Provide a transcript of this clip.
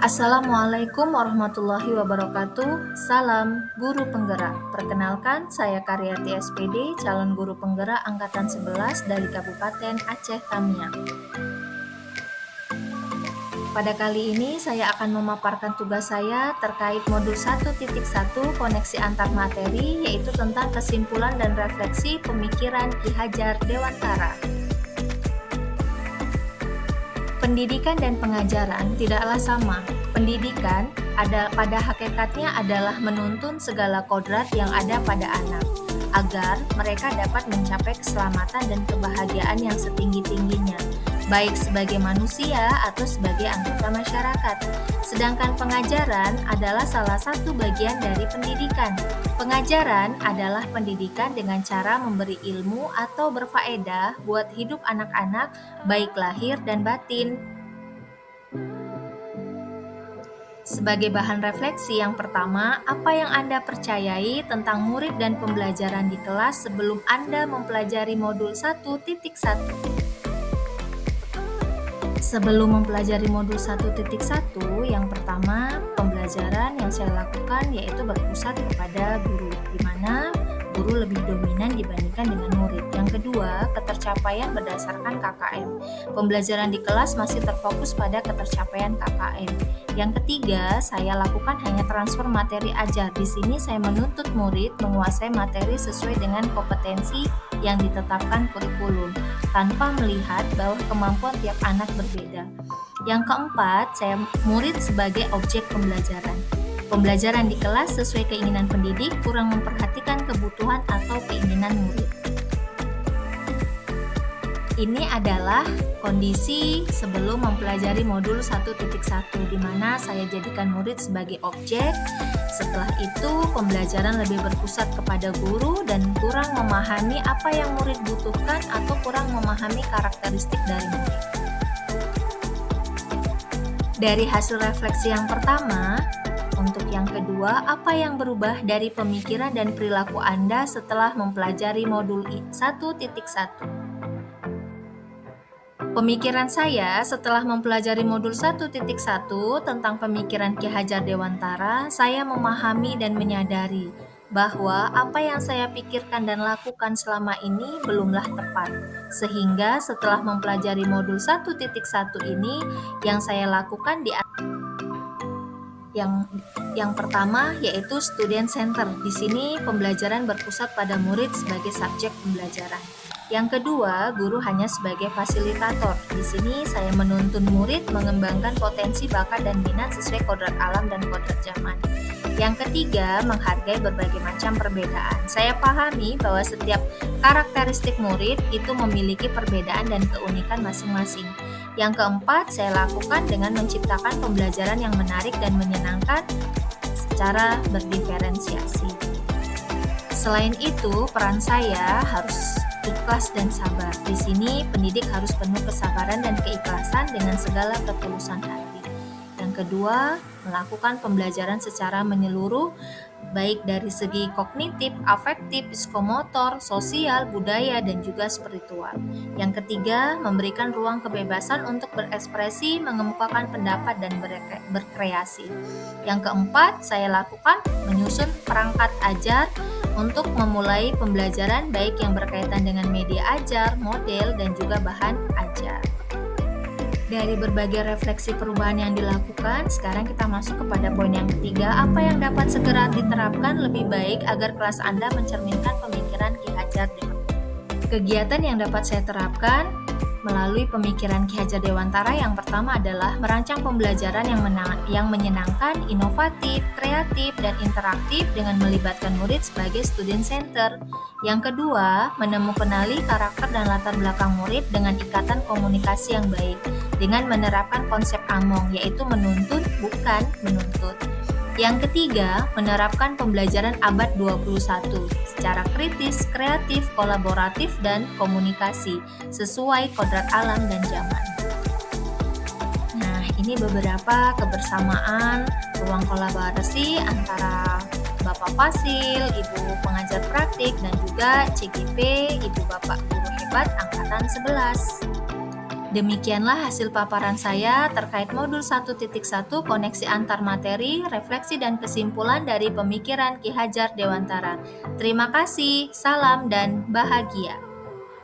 Assalamualaikum warahmatullahi wabarakatuh. Salam Guru Penggerak. Perkenalkan, saya Karyati SPD, calon guru penggerak angkatan 11 dari Kabupaten Aceh Tamiang. Pada kali ini saya akan memaparkan tugas saya terkait modul 1.1 koneksi antar materi, yaitu tentang kesimpulan dan refleksi pemikiran Ki Hajar Dewantara. Pendidikan dan pengajaran tidaklah sama. Pendidikan pada hakikatnya adalah menuntun segala kodrat yang ada pada anak, agar mereka dapat mencapai keselamatan dan kebahagiaan yang setinggi-tingginya, baik sebagai manusia atau sebagai anggota masyarakat. Sedangkan pengajaran adalah salah satu bagian dari pendidikan. Pengajaran adalah pendidikan dengan cara memberi ilmu atau berfaedah buat hidup anak-anak, baik lahir dan batin. Sebagai bahan refleksi yang pertama, apa yang Anda percayai tentang murid dan pembelajaran di kelas sebelum Anda mempelajari modul 1.1? Sebelum mempelajari modul 1.1, yang pertama, pembelajaran yang saya lakukan yaitu berpusat kepada guru, di mana guru lebih dominan dibandingkan dengan murid. Yang kedua, ketercapaian berdasarkan KKM. Pembelajaran di kelas masih terfokus pada ketercapaian KKM. Yang ketiga, saya lakukan hanya transfer materi ajar. Di sini saya menuntut murid menguasai materi sesuai dengan kompetensi yang ditetapkan kurikulum, tanpa melihat bahwa kemampuan tiap anak berbeda. Yang keempat, saya murid sebagai objek pembelajaran. Pembelajaran di kelas sesuai keinginan pendidik kurang memperhatikan kebutuhan atau keinginan murid. Ini adalah kondisi sebelum mempelajari modul 1.1, di mana saya jadikan murid sebagai objek. Setelah itu, pembelajaran lebih berpusat kepada guru dan kurang memahami apa yang murid butuhkan atau kurang memahami karakteristik dari murid. Dari hasil refleksi yang pertama, untuk yang kedua, apa yang berubah dari pemikiran dan perilaku Anda setelah mempelajari modul 1.1? Pemikiran saya setelah mempelajari modul 1.1 tentang pemikiran Ki Hajar Dewantara, saya memahami dan menyadari bahwa apa yang saya pikirkan dan lakukan selama ini belumlah tepat. Sehingga setelah mempelajari modul 1.1 ini, yang saya lakukan yang pertama yaitu student center. Di sini pembelajaran berpusat pada murid sebagai subjek pembelajaran. Yang kedua, guru hanya sebagai fasilitator. Di sini saya menuntun murid mengembangkan potensi bakat dan minat sesuai kodrat alam dan kodrat zaman. Yang ketiga, menghargai berbagai macam perbedaan. Saya pahami bahwa setiap karakteristik murid itu memiliki perbedaan dan keunikan masing-masing. Yang keempat, saya lakukan dengan menciptakan pembelajaran yang menarik dan menyenangkan secara berdiferensiasi. Selain itu, peran saya harus ikhlas dan sabar. Di sini, pendidik harus penuh kesabaran dan keikhlasan dengan segala ketulusan hati. Yang kedua, melakukan pembelajaran secara menyeluruh, baik dari segi kognitif, afektif, psikomotor, sosial, budaya, dan juga spiritual. Yang ketiga, memberikan ruang kebebasan untuk berekspresi, mengemukakan pendapat, dan berkreasi. Yang keempat, saya lakukan menyusun perangkat ajar untuk memulai pembelajaran baik yang berkaitan dengan media ajar, model, dan juga bahan ajar. Dari berbagai refleksi perubahan yang dilakukan, sekarang kita masuk kepada poin yang ketiga, apa yang dapat segera diterapkan lebih baik agar kelas Anda mencerminkan pemikiran Ki Hajar Dewantara. Kegiatan yang dapat saya terapkan melalui pemikiran Ki Hajar Dewantara yang pertama adalah merancang pembelajaran yang menyenangkan, inovatif, kreatif, dan interaktif dengan melibatkan murid sebagai student center. Yang kedua, kenali karakter dan latar belakang murid dengan ikatan komunikasi yang baik dengan menerapkan konsep AMONG, yaitu menuntun bukan menuntut. Yang ketiga, menerapkan pembelajaran abad 21 secara kritis, kreatif, kolaboratif, dan komunikasi sesuai kodrat alam dan zaman. Nah, ini beberapa kebersamaan ruang kolaborasi antara Bapak Fasil, Ibu pengajar praktik, dan juga CGP, Ibu Bapak Guru Hebat Angkatan 11. Demikianlah hasil paparan saya terkait modul 1.1 koneksi antar materi, refleksi dan kesimpulan dari pemikiran Ki Hajar Dewantara. Terima kasih, salam dan bahagia.